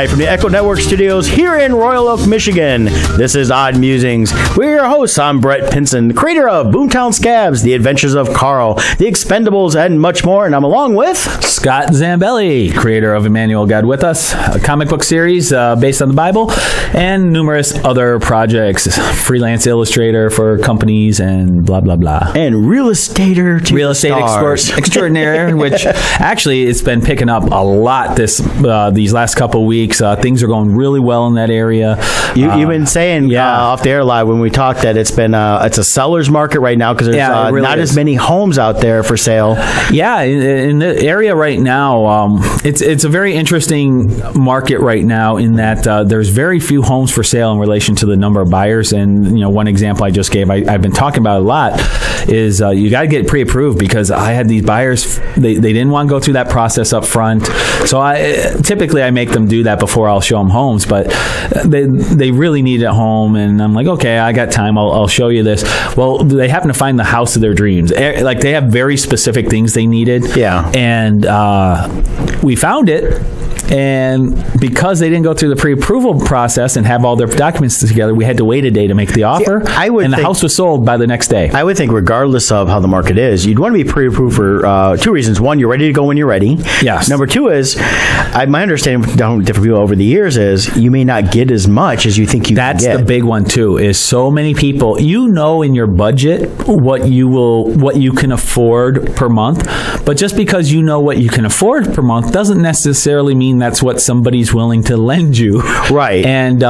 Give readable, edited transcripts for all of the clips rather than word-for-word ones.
live from the Echo Network studios here in Royal Oak, Michigan. This is Odd Musings. We're your hosts. I'm Brett Pinson, creator of Boomtown Scabs, The Adventures of Carl, The Expendables, and much more. And I'm along with Scott Zambelli, creator of Emmanuel God With Us, a comic book series based on the Bible, and numerous other projects. Freelance illustrator for companies and blah, blah, blah. And real estater to real estate extraordinaire, which actually it's been picking up a lot these last couple of weeks. Things are going really well in that area. You've been saying off the air live when we talked that it's a seller's market right now because there's really not as many homes out there for sale. Yeah, in the area right now, it's a very interesting market right now in that there's very few homes for sale in relation to the number of buyers. And one example I just gave, I've been talking about a lot, is you got to get pre-approved because I had these buyers, they didn't want to go through that process up front. So typically I make them do that before I'll show them homes, but they really need a home, and I'm like, okay, I got time, I'll show you this. Well, they happen to find the house of their dreams. Like, they have very specific things they needed. Yeah. And we found it. And because they didn't go through the pre-approval process and have all their documents together, we had to wait a day to make the offer. And the house was sold by the next day. I would think regardless of how the market is, you'd want to be pre-approved for two reasons. One, you're ready to go when you're ready. Yes. Number two is, my understanding from different people over the years is you may not get as much as you think you can get. That's the big one too, is so many people, in your budget what you can afford per month. But just because you know what you can afford per month doesn't necessarily mean that's what somebody's willing to lend you. Right. And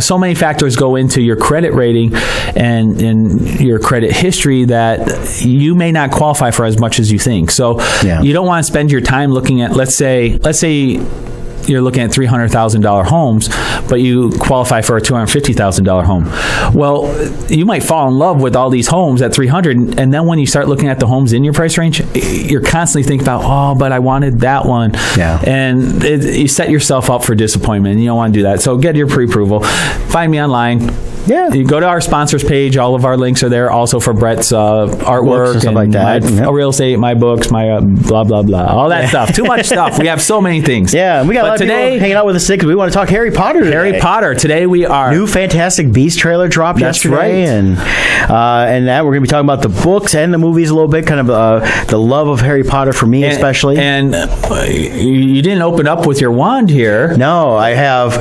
so many factors go into your credit rating and your credit history that you may not qualify for as much as you think. So you don't want to spend your time looking at, let's say you're looking at $300,000 homes, but you qualify for a $250,000 home. Well, you might fall in love with all these homes at $300,000, and then when you start looking at the homes in your price range, you're constantly thinking about, but I wanted that one. Yeah. And you set yourself up for disappointment, and you don't want to do that. So get your pre-approval. Find me online. Yeah. You go to our sponsors page. All of our links are there. Also for Brett's artwork and stuff like that. My real estate, my books, my blah, blah, blah. All that stuff. Too much stuff. We have so many things. Yeah. We got a lot of people hanging out with us today because we want to talk Harry Potter today. Harry Potter. Today we are. New Fantastic Beasts trailer dropped yesterday. Right. And that we're going to be talking about the books and the movies a little bit, kind of the love of Harry Potter for me especially. And you didn't open up with your wand here. No, I have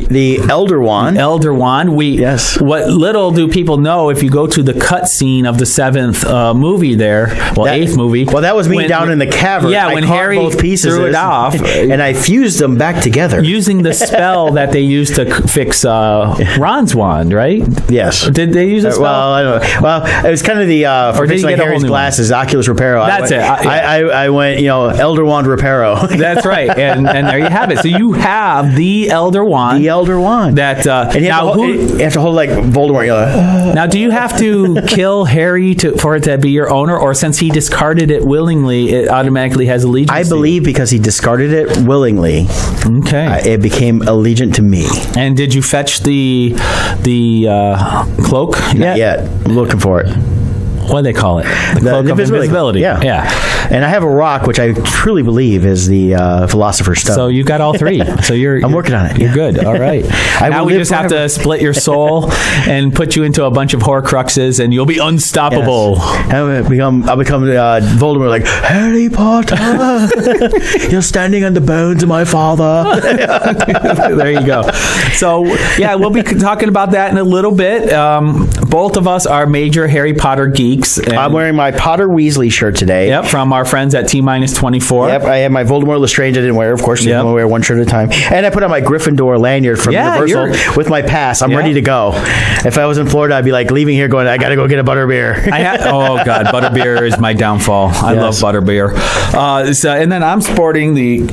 the Elder Wand. Elder Wand. Yes. What little do people know, if you go to the cut scene of the 7th movie there, 8th movie. Well, that was me down in the cavern. Yeah, when Harry both pieces threw it off. And I fused them back together. Using the spell that they used to fix Ron's wand, right? Yes. Did they use a spell? Well, I don't know. Well, it was kind of the, for fixing Harry's glasses, Oculus Reparo. That's it. I went, Elder Wand Reparo. That's right. And there you have it. So you have the Elder Wand. The Elder Wand. That, and you have to hold like Voldemort. Now, do you have to kill Harry for it to be your owner, or since he discarded it willingly, it automatically has allegiance? I believe because he discarded it willingly. Okay. It became allegiant to me. And did you fetch the cloak? Not yet. I'm looking for it. What do they call it? The cloak of invisibility. Yeah. And I have a rock, which I truly believe is the Philosopher's Stone. So you got all three. So I'm working on it. You're good. All right. Now we just have to split your soul and put you into a bunch of Horcruxes, and you'll be unstoppable. Yes. I'll become Voldemort, like, Harry Potter, you're standing on the bones of my father. There you go. So, we'll be talking about that in a little bit. Both of us are major Harry Potter geeks. I'm wearing my Potter Weasley shirt today. Yep, from our friends at T-24. Yep, I have my Voldemort Lestrange I didn't wear, of course. I only wear one shirt at a time. And I put on my Gryffindor lanyard from Universal with my pass. I'm ready to go. If I was in Florida, I'd be like leaving here going, I got to go get a butterbeer. Oh, God, butterbeer is my downfall. I love butterbeer. And then I'm sporting the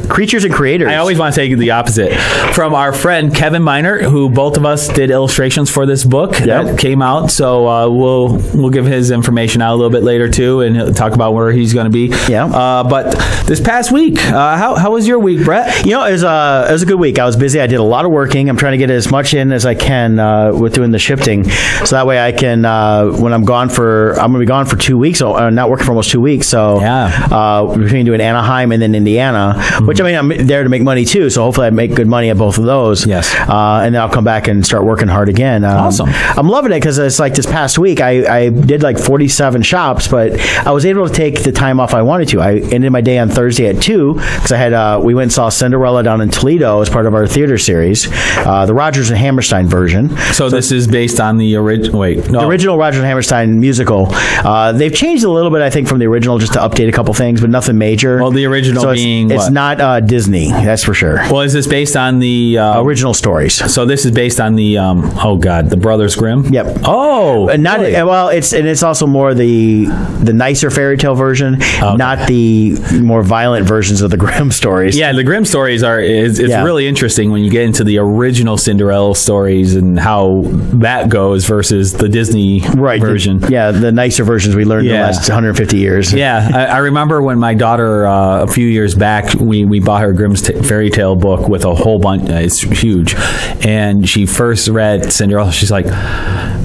Creatures and Creators. I always want to say the opposite. From our friend Kevin Miner, who both of us did illustrations for this book that came out. So we'll give his information out a little bit later too, and he'll talk about where he's going to be. Yeah. But this past week, how was your week, Brett? You know, it was a good week. I was busy. I did a lot of working. I'm trying to get as much in as I can with doing the shifting, so that way I can when I'm going to be gone for 2 weeks. So not working for almost 2 weeks. So between doing Anaheim and then Indiana, which I mean I'm there to make money too. So hopefully I make good money at both of those. Yes. And then I'll come back and start working hard again. Awesome. I'm loving it because it's like this past week I did like 47 shops, but I was able to take the time off I wanted to. I ended my day on Thursday at 2 because I had we went and saw Cinderella down in Toledo as part of our theater series, the Rodgers and Hammerstein version. So this is based on the original. The original Rodgers and Hammerstein musical. They've changed a little bit, I think, from the original, just to update a couple things, but nothing major. Well, the original being it's not Disney, that's for sure. Well, is this based on the original stories? So this is based on the the Brothers Grimm. Yep. Oh, not really? well. It's also more the nicer fairy tale version, not the more violent versions of the Grimm stories. Yeah, the Grimm stories it's really interesting when you get into the original Cinderella stories and how that goes versus the Disney version. The nicer versions we learned in the last 150 years. Yeah, I remember when my daughter a few years back we bought her Grimm's fairy tale book with a whole bunch. It's huge, and she first read Cinderella. She's like,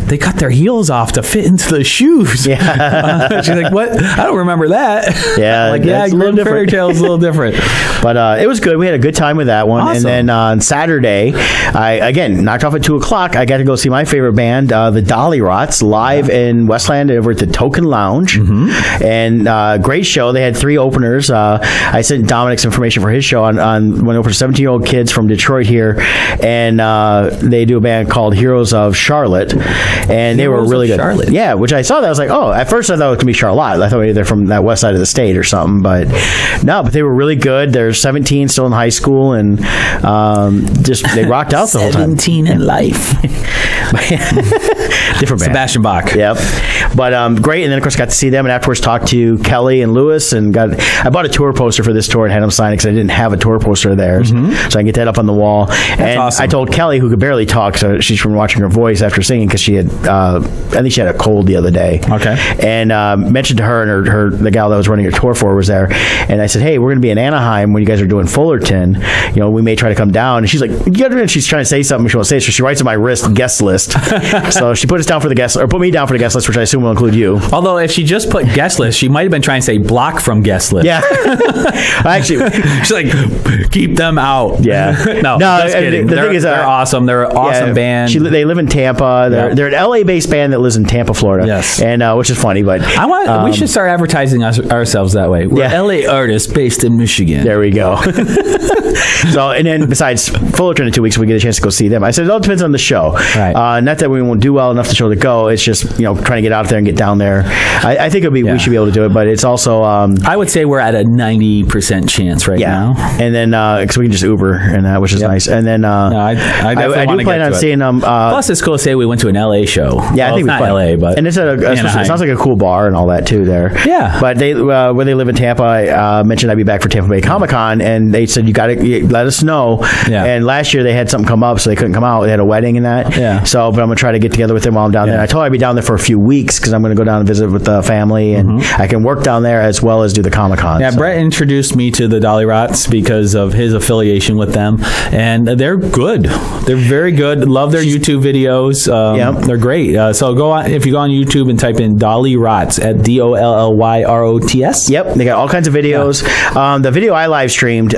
they cut their heels off to fit into the shoes. Yeah. She's like, what? I don't remember that. Yeah. Like, yeah, Grimm fairy tale is a little different. But it was good. We had a good time with that one. Awesome. And then on Saturday, I, again, knocked off at 2 o'clock. I got to go see my favorite band, the Dolly Rots, live in Westland over at the Token Lounge. Mm-hmm. And great show. They had 3 openers. I sent Dominic some information for his show on when they opened 17-year-old kids from Detroit here. And they do a band called Heroes of Charlotte. And they were really good. Charlotte. Yeah, which I saw that. I was like, oh, at first I thought it was going to be Charlotte. I thought maybe they're from that west side of the state or something. But no, but they were really good. They're 17, still in high school, and just they rocked out the whole time. 17 in life. Different band. Sebastian Bach. Yep. But great. And then, of course, got to see them and afterwards talked to Kelly and Lewis. And I bought a tour poster for this tour and had them sign it because I didn't have a tour poster of theirs. Mm-hmm. So I can get that up on the wall. And awesome. I told Kelly, who could barely talk, so she's from watching her voice after singing because she had, I think she had a cold the other day. Okay. And mentioned to her and the gal that was running her tour for her was there. And I said, hey, we're going to be in Anaheim when you guys are doing Fullerton. You know, we may try to come down. And she's like, she's trying to say something she won't say. So she writes on my wrist, guest list. So she put us down for the guest, or put me down for the guest list, which I assume will include you. Although if she just put guest list, she might have been trying to say block from guest list. Yeah. Actually, she's like, keep them out. Yeah. no, just kidding. The thing is, they're awesome. They're an awesome band. They live in Tampa. They're an LA-based band that lives in Tampa, Florida. Yes. And which is funny, but we should start advertising ourselves that way. We're LA artists based in Michigan. There we go. So, and then besides Fullerton in 2 weeks, we get a chance to go see them. I said it all depends on the show. Right. Not that we won't do well enough the show to go. It's just trying to get out there and get down there. I think we should be able to do it, but it's also I would say we're at a 90% chance right now. And then because we can just Uber and that, which is nice. And then I do plan on seeing them. Plus, it's cool to say we went to an LA show. Yeah, I think it's not LA, but and it's at it sounds like a cool bar and all that too there. Yeah, but they where they live in Tampa, I mentioned I'd be back for Tampa Bay Comic-Con, and they said you got to let us know. Yeah. And last year they had something come up, so they couldn't come out. They had a wedding and that. Yeah. So, but I'm gonna try to get together with them while I'm down there. I told her I'd be down there for a few weeks because I'm gonna go down and visit with the family, and I can work down there as well as do the Comic-Con. Yeah, so. Brett introduced me to the Dolly Rots because of his affiliation with them, and they're good. They're very good. Love their YouTube videos. They're great. So go on if you go on YouTube and type in Dolly Rots at DOLLYROTS. Yep, they got all kinds of videos. Yeah. The video I live streamed,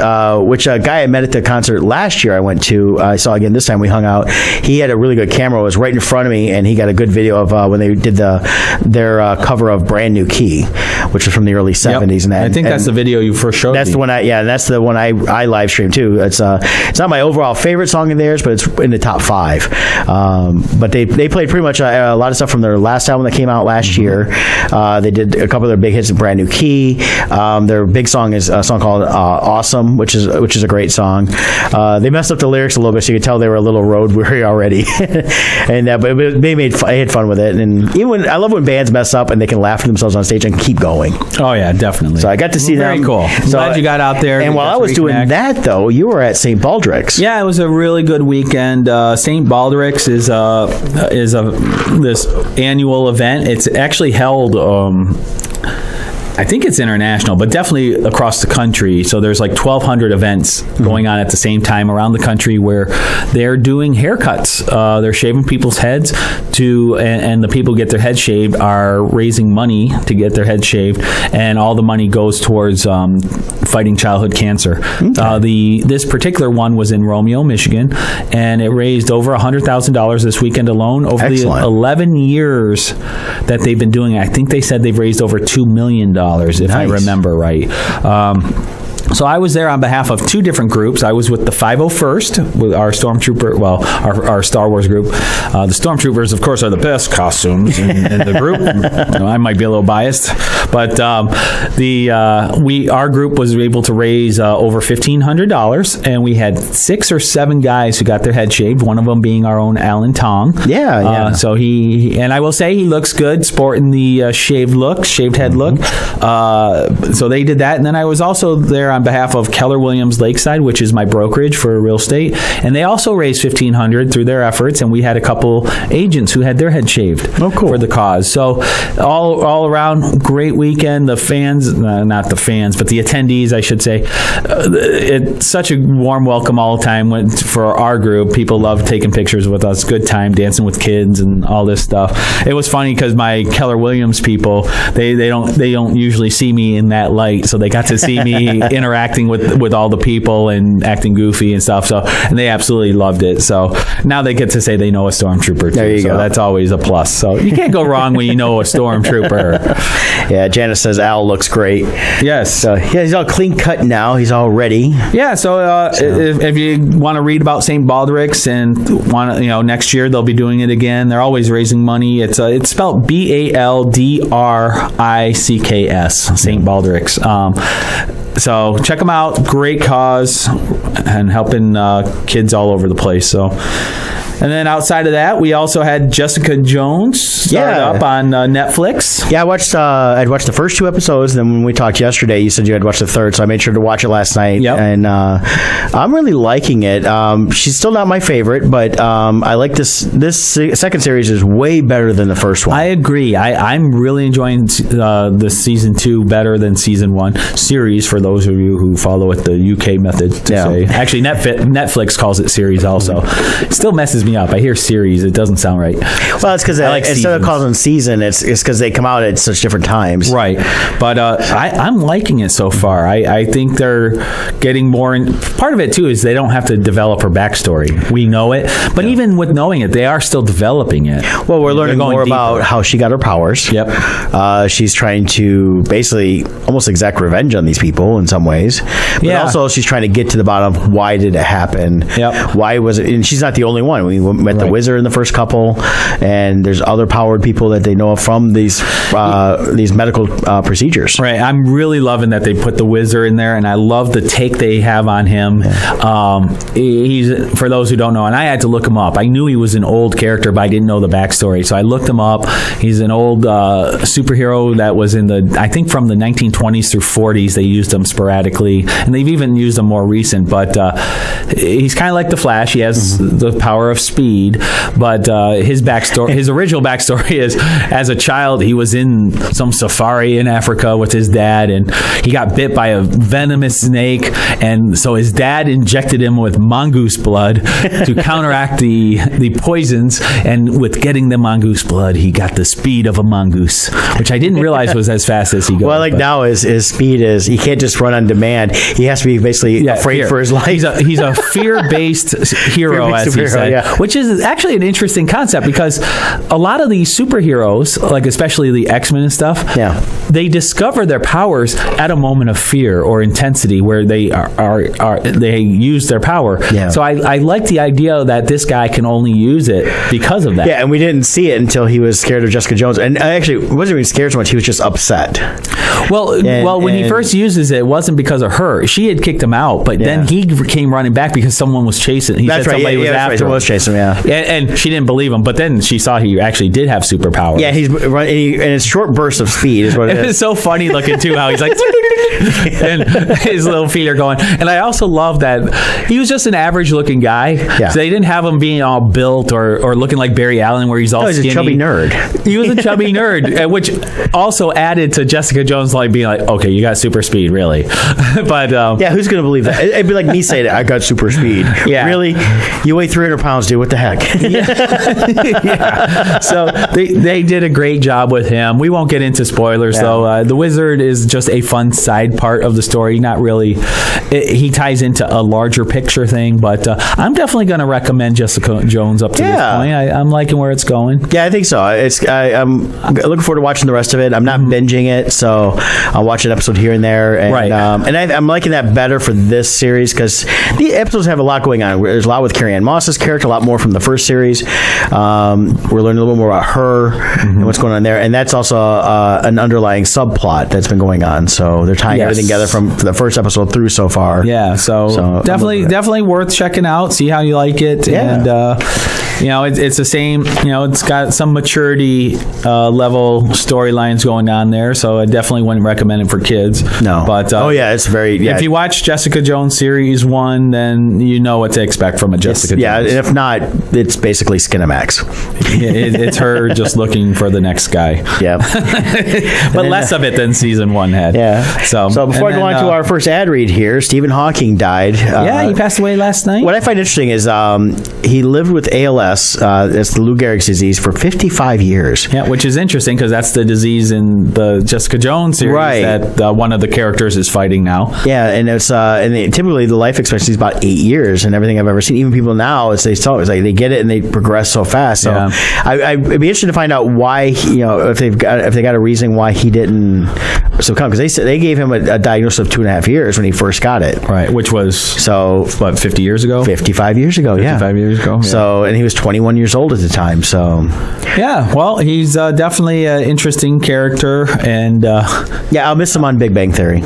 which a guy I met at the concert last year I went to, I saw again this time we hung out. He had a really good camera. It was right in front of me, and he got a good video of when they did their cover of Brand New Key, which was from the early 70s. And that, I think that's the video you first showed. That's the one. That's the one I live streamed too. It's not my overall favorite song of theirs, but it's in the top 5. But they played pretty much a lot of stuff from their last album that came out last year. They did a couple of their big hits in Brand New Key. Their big song is a song called Awesome, which is a great song. They messed up the lyrics a little bit, so you could tell they were a little road weary already. And but they had fun with it. And even I love when bands mess up and they can laugh at themselves on stage and keep going. Oh yeah, definitely. So I got to see them. Very cool. So glad you got out there. And while I was doing that, though, you were at St. Baldrick's. Yeah, it was a really good weekend. St. Baldrick's is this annual event. It's actually held I think it's international, but definitely across the country. So there's like 1,200 events going on at the same time around the country where they're doing haircuts. They're shaving people's heads and the people who get their head shaved are raising money to get their head shaved, and all the money goes towards fighting childhood cancer. Okay. This particular one was in Romeo, Michigan, and it raised over $100,000 this weekend alone. Over Excellent. the 11 years that they've been doing it, I think they said they've raised over $2 million, if I remember right. So I was there on behalf of two different groups. I was with the 501st, with our Stormtrooper, our Star Wars group. The Stormtroopers, of course, are the best costumes in the group. I might be a little biased, but our group was able to raise over $1,500, and we had 6 or 7 guys who got their head shaved. One of them being our own Alan Tong. Yeah. So and I will say he looks good, sporting the shaved head look. So they did that, and then I was also there on behalf of Keller Williams Lakeside, which is my brokerage for real estate, and they also raised $1,500 through their efforts, and we had a couple agents who had their head shaved for the cause. So all around, great weekend. The fans, not the fans, but the attendees, I should say, it's such a warm welcome all the time for our group. People love taking pictures with us. Good time dancing with kids and all this stuff. It was funny because my Keller Williams people, they don't usually see me in that light, so they got to see me interacting with all the people and acting goofy and stuff. And they absolutely loved it. So now they get to say they know a Stormtrooper too. There you go. That's always a plus. So you can't go wrong when you know a Stormtrooper. Yeah, Janice says Al looks great. Yes. So he's all clean cut now. He's all ready. Yeah. So if you want to read about St. Baldrick's and want next year they'll be doing it again. They're always raising money. It's spelled BALDRICKS, St. Baldrick's. So check them out. Great cause and helping kids all over the place. So. And then outside of that, we also had Jessica Jones start up on Netflix. Yeah, I'd watched the first 2 episodes. Then when we talked yesterday, you said you had watched the third, so I made sure to watch it last night. Yep. And I'm really liking it. She's still not my favorite, but I like this. This second series is way better than the first one. I agree. I'm really enjoying the season 2 better than season 1 series. For those of you who follow it the UK method to say, actually Netflix calls it series also. It still messes me up. I hear series. It doesn't sound right. Well, it's because instead of calling them season, it's because they come out at such different times. Right. But I'm liking it so far. I think they're getting more. Part of it, too, is they don't have to develop her backstory. We know it. But even with knowing it, they are still developing it. Well, we're learning more about how she got her powers. Yep. She's trying to basically almost exact revenge on these people in some ways. But also she's trying to get to the bottom of why did it happen. Yep. Why was it? And she's not the only one. We met the wizard in the first couple, and there's other powered people that they know of from these medical procedures. Right. I'm really loving that they put the wizard in there, and I love the take they have on him. He's, for those who don't know, and I had to look him up. I knew he was an old character, but I didn't know the backstory, so I looked him up. He's an old superhero that was I think from the 1920s through 40s. They used him sporadically, and they've even used him more recent. But he's kind of like the Flash. He has the power of speed, but his original backstory is, as a child, he was in some safari in Africa with his dad, and he got bit by a venomous snake, and so his dad injected him with mongoose blood to counteract the poisons, and with getting the mongoose blood, he got the speed of a mongoose, which I didn't realize was as fast as he goes. Well, now his speed is, he can't just run on demand. He has to be basically afraid for his life. He's a fear-based hero, as he said, which is actually an interesting concept, because a lot of these superheroes, like especially the X-Men and stuff, they discover their powers at a moment of fear or intensity where they they use their power. So I like the idea that this guy can only use it because of that. Yeah, and we didn't see it until he was scared of Jessica Jones, and actually wasn't even scared so much. He was just upset. Well, when he first uses it wasn't because of her. She had kicked him out, but then he came running back because someone was chasing. He said somebody was after him. underestimates him. Yeah. And she didn't believe him, but then she saw he actually did have superpowers. Yeah, he's running, and it's short bursts of speed is what it is. It's so funny looking too how he's like and his little feet are going. And I also love that he was just an average looking guy. Yeah. So they didn't have him being all built or looking like Barry Allen where he's all He's skinny. a chubby nerd. He was a chubby nerd, which also added to Jessica Jones like being like, okay, you got super speed, really. But yeah, who's going to believe that? It'd be like me saying, I got super speed. Yeah. Really? You weigh 300 pounds, dude. What the heck? yeah. So they did a great job with him. We won't get into spoilers, though. The Wizard is just a fun side part of the story. Not really. He ties into a larger picture thing, but I'm definitely going to recommend Jessica Jones up to this point. I'm liking where it's going. Yeah, I think so. I'm looking forward to watching the rest of it. I'm not binging it, so I'll watch an episode here and there. And, Right. And I'm liking that better for this series because the episodes have a lot going on. There's a lot with Carrie Ann Moss's character, a lot more from the first series. We're learning a little more about her and what's going on there. And that's also an underlying subplot that's been going on. So they're tying everything together from the first episode through so far. Yeah, so definitely worth checking out. See how you like it. Yeah. And it's the same. It's got some maturity level storylines going on there. So I definitely wouldn't recommend it for kids. No, but it's very. Yeah. If you watch Jessica Jones series 1, then you know what to expect from a Jessica Jones. Yeah, and if not, it's basically Skinamax. It's her just looking for the next guy. Yeah, but less of it than season 1 had. Yeah. So before I go on to our first ad read here, Stephen Hawking died. He passed away last night. What I find interesting is he lived with ALS, that's the Lou Gehrig's disease, for 55 years. Yeah, which is interesting because that's the disease in the Jessica Jones series that one of the characters is fighting now. Yeah, and it's typically the life expectancy is about 8 years, and everything I've ever seen. Even people now, it's like they get it and they progress so fast. So I'd be interested to find out why if they got a reason why he didn't succumb, because they gave him a diagnosis of 2.5 years when he first got it. Right, which was 50 years ago? 55 years ago. 55 years ago. Yeah. So, and he was 21 years old at the time. So yeah, well, he's definitely an interesting character, and I'll miss him on Big Bang Theory.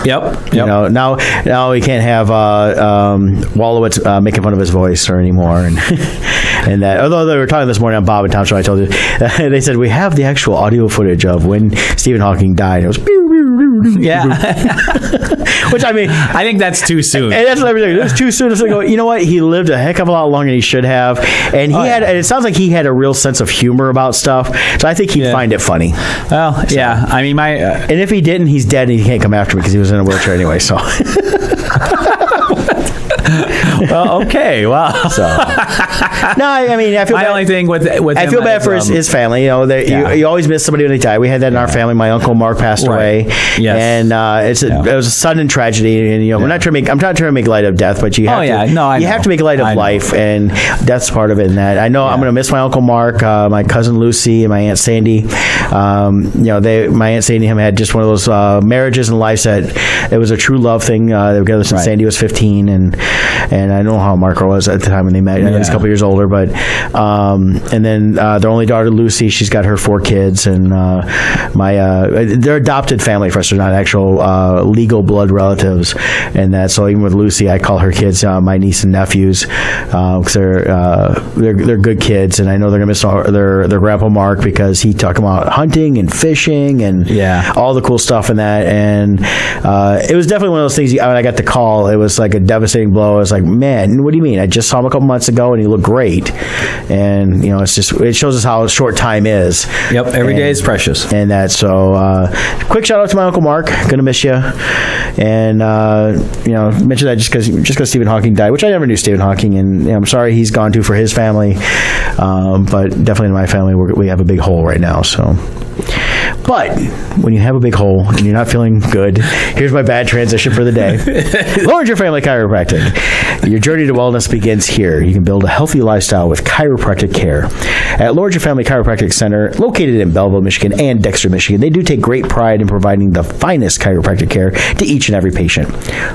Yep. Now we can't have Wolowitz making fun of his voice or anymore, and that. Although they were talking this morning on Bob and Tom Show, I told you they said we have the actual audio footage of when Stephen Hawking died. It was which I think that's too soon. And that's what everything. It was too soon. So I go, you know what? He lived a heck of a lot longer than he should have, and and it sounds like he had a real sense of humor about stuff. So I think he'd find it funny. Well, yeah. I mean, and if he didn't, he's dead, and he can't come after me because he was in a wheelchair anyway. So. Well, okay. Well, no, I mean, I feel my bad. only thing with I feel bad for his family. You always miss somebody when they die. We had that in our family. My uncle Mark passed away. Yes. And it was a sudden tragedy. And we're not trying to I'm not trying to make light of death, but you have to. You have to make light of life, and death's part of it. And that I know I'm going to miss my uncle Mark, my cousin Lucy, and my aunt Sandy. My aunt Sandy and him had just one of those marriages in life that it was a true love thing. They were together since Sandy was 15, and I know how Marco was at the time when they met. I know he's a couple years older, but and then their only daughter Lucy, she's got her 4 kids, and they're adopted family for us. They're not actual legal blood relatives, and that. So even with Lucy, I call her kids my niece and nephews because they're good kids, and I know they're gonna miss their grandpa Mark because he talked about hunting and fishing and all the cool stuff in that. And it was definitely one of those things. When I got the call, it was like a devastating blow. I was like, man, what do you mean? I just saw him a couple months ago and he looked great. And it shows us how short time is. Yep, every day is precious. And that. So quick shout out to my uncle Mark. Gonna miss you. And mention that just because Stephen Hawking died, which I never knew Stephen Hawking, and I'm sorry he's gone to for his family, but definitely in my family we have a big hole right now. So. But when you have a big hole and you're not feeling good, here's my bad transition for the day. Lawrenceur Family Chiropractic. Your journey to wellness begins here. You can build a healthy lifestyle with chiropractic care. At Lawrenceur Family Chiropractic Center, located in Belleville, Michigan and Dexter, Michigan, they do take great pride in providing the finest chiropractic care to each and every patient.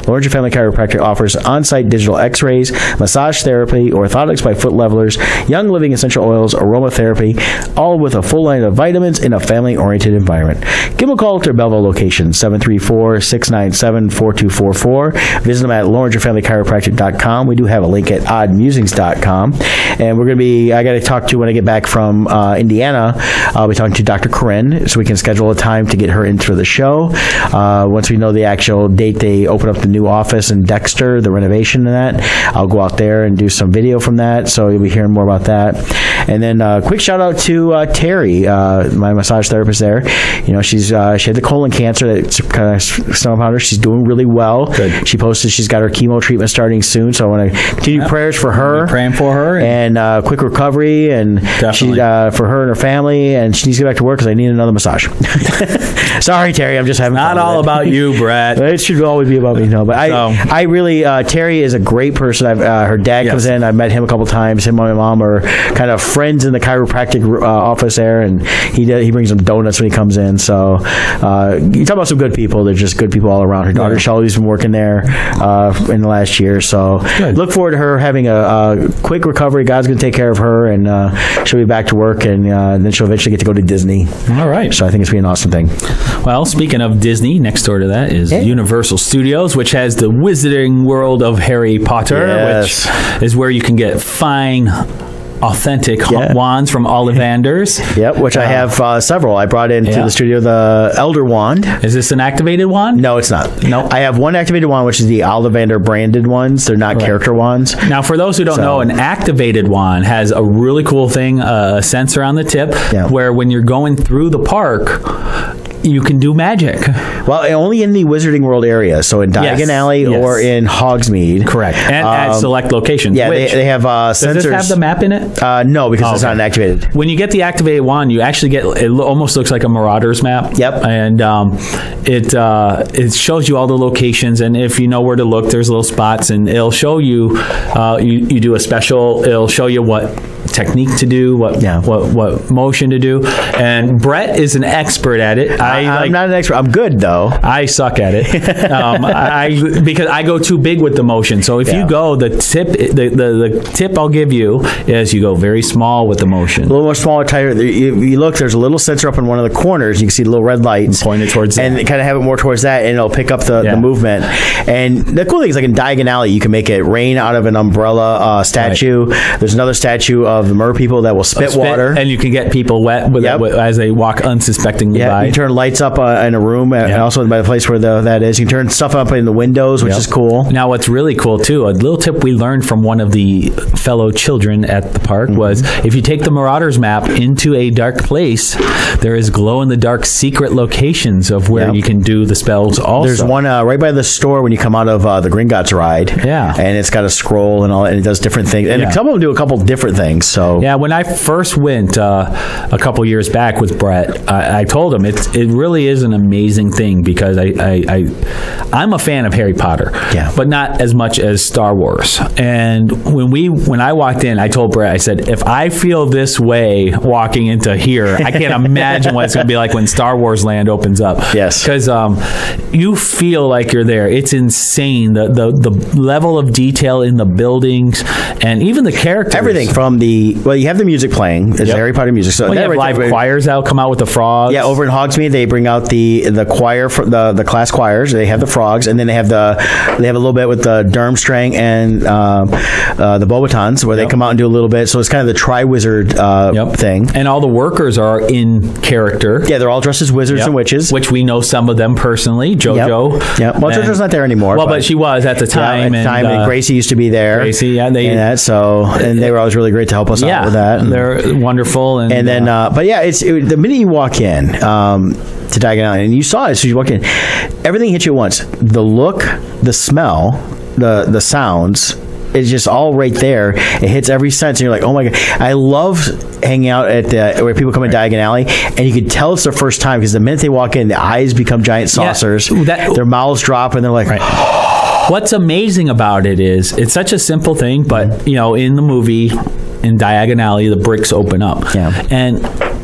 Lawrenceur Family Chiropractic offers on-site digital x-rays, massage therapy, orthotics by foot levelers, young living essential oils, aromatherapy, all with a full line of vitamins in a family-oriented environment. environment. Give them a call at their Belleville location, 734-697-4244. Visit them at LawrengerFamilyChiropractic.com. We do have a link at oddmusings.com. And we're going to be, I got to talk to, when I get back from Indiana, I'll be talking to Dr. Corinne, so we can schedule a time to get her in for the show. Once we know the actual date they open up the new office in Dexter, the renovation and that, I'll go out there and do some video from that, so you'll be hearing more about that. And then quick shout out to Terry, my massage therapist there. You know, she had the colon cancer that kind of stung upon her. She's doing really well. Good. She posted she's got her chemo treatment starting soon, so I want to continue prayers for her. Praying for her. And quick recovery, and she, for her and her family, and she needs to get back to work because I need another massage. Sorry, Terry, I'm just having Not fun all with it. about you, Brett. It should always be about me, no. But I really, Terry is a great person. Her dad comes in. I've met him a couple times. Him and my mom are kind of friends in the chiropractic office there, and he brings them donuts when he comes in. So you talk about some good people. They're just good people all around. Her daughter Shelby's been working there in the last year. So look forward to her having a quick recovery. God's going to take care of her, and she'll be back to work, and then she'll eventually get to go to Disney. All right. So I think it's going to be an awesome thing. Well, speaking of Disney, next door to that is Universal Studios, which has the Wizarding World of Harry Potter, which is where you can get fine, authentic wands from Ollivanders. Yep, which I have several. I brought into the studio the Elder Wand. Is this an activated wand? No, it's not. No. I have one activated wand, which is the Ollivander branded ones. They're not character wands. Now, for those who don't know, an activated wand has a really cool thing, a sensor on the tip, where when you're going through the park, you can do magic. Well, only in the Wizarding World area, so in Diagon Alley or in Hogsmeade. Correct. And at select locations. Yeah, they have sensors. Does this have the map in it? No, because it's not activated. When you get the activated wand, you actually get, it almost looks like a Marauders map. Yep. And it shows you all the locations, and if you know where to look, there's little spots, and it'll show you, you do a special, it'll show you what technique to do, what motion to do. And Brett is an expert at it. I'm not an expert. I'm good, though. I suck at it because I go too big with the motion. So if you go, the tip I'll give you is you go very small with the motion. A little more smaller, tighter. You look, there's a little sensor up in one of the corners. You can see the little red lights. Point it towards that. And kind of have it more towards that, and it'll pick up the movement. And the cool thing is, like in Diagon Alley, you can make it rain out of an umbrella statue. Right. There's another statue of the mer people that will spit water. And you can get people wet with as they walk unsuspectingly by. You can turn lights up in a room, and also by the place where that is. You can turn stuff up in the windows, which is cool. Now, what's really cool, too, a little tip we learned from one of the fellow children at the park was if you take the Marauders map into a dark place, there is glow-in-the-dark secret locations of where you can do the spells also. There's one right by the store when you come out of the Gringotts ride. Yeah. And it's got a scroll and all, and it does different things. And some of them do a couple different things. So yeah, when I first went a couple years back with Brett, I told him it really is an amazing thing because I'm a fan of Harry Potter, but not as much as Star Wars. And when I walked in, I told Brett, I said, if I feel this way walking into here, I can't imagine what it's going to be like when Star Wars Land opens up. Yes, because you feel like you're there. It's insane the level of detail in the buildings and even the characters. Everything from you have the music playing. It's Harry Potter music. So you have live choirs that'll come out with the frogs. Yeah, over in Hogsmeade, they bring out the choir for the class choirs. They have the frogs, and then they have a little bit with the Durmstrang and the Beauxbatons, where they come out and do a little bit. So it's kind of the Triwizard thing. And all the workers are in character. Yeah, they're all dressed as wizards and witches, which we know some of them personally. JoJo. Yep. Well, JoJo's not there anymore. Well, but she was at the time. And Gracie used to be there. Gracie, and they were always really great to help us out with that. They're wonderful. And then, the minute you walk in to Diagon Alley, and you saw it as soon as you walked in, everything hits you at once. The look, the smell, the sounds. It's just all right there. It hits every sense, and you're like, "Oh my god!" I love hanging out at where people come in Diagon Alley, and you can tell it's their first time because the minute they walk in, the eyes become giant saucers. Their mouths drop, and they're like, What's amazing about it is it's such a simple thing, but in the movie in Diagon Alley, the bricks open up, and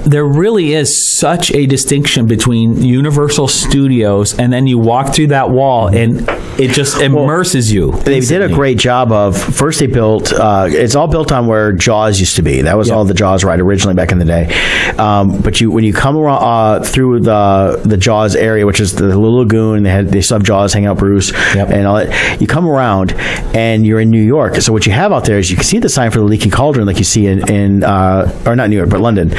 there really is such a distinction between Universal Studios, and then you walk through that wall and it just immerses you. They did a great job of, first they built, it's all built on where Jaws used to be. That was all the Jaws ride originally back in the day. But when you come around, through the Jaws area, which is the little lagoon, they still have Jaws hanging out, Bruce, and all that. You come around and you're in New York. So what you have out there is you can see the sign for the Leaky Cauldron, like you see in or not New York, but London,